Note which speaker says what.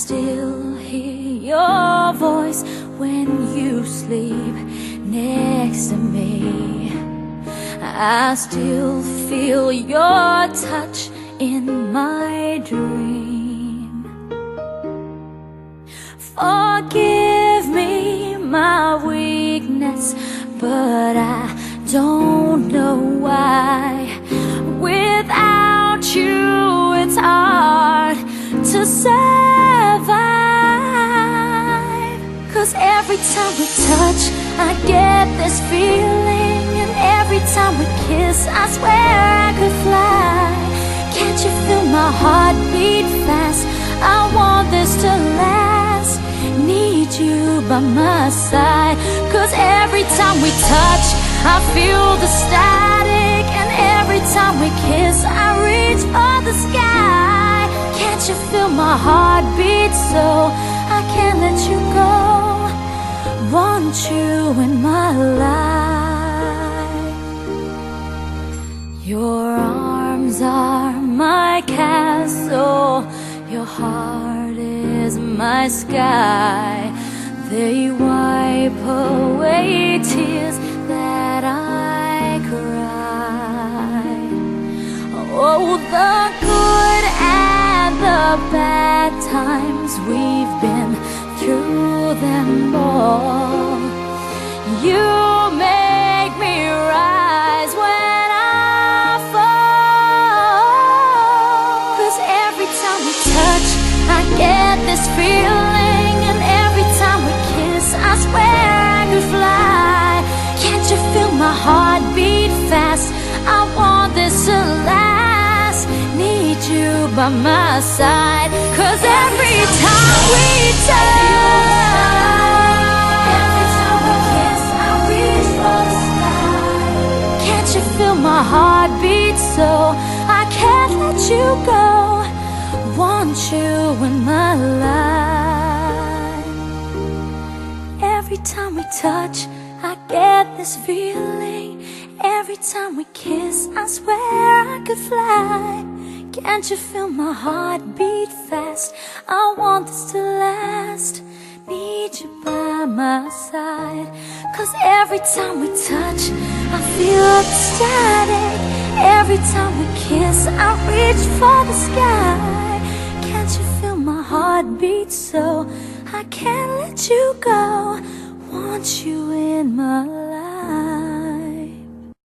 Speaker 1: still hear your voice when you sleep next to me. I still feel your touch in my dream. Forgive me my weakness, but I don't know why. Without you, it's hard to survive. 'Cause every time we touch, I get this feeling, and every time we kiss, I swear I could fly. Can't you feel my heart beat fast? I want this to last. Need you by my side. 'Cause every time we touch, I feel the static, and every time we kiss, I reach for the sky. Can't you feel my heart beat so I can't let you go? Want you in my life. Your arms are my castle, your heart is my sky. They wipe away tears that I cry. Oh, the good and the bad times, we've been through them all. You make me rise when I fall. 'Cause every time we touch, I get this feeling, and every time we kiss, I swear I could fly. Can't you feel my heart beat fast? I want this to last. Need you by my side. 'Cause every time we touch, every time we kiss, I reach for the sky. Can't you feel my heart beat so I can't let you go? Want you in my life. Every time we touch, I get this feeling. Every time we kiss, I swear I could fly. Can't you feel my heart beat fast? I want this to last. Need you by my side. 'Cause every time we touch, I feel the static. Every time we kiss, I reach for the sky. Can't you feel my heart beat so I can't let you go? Want you in my life.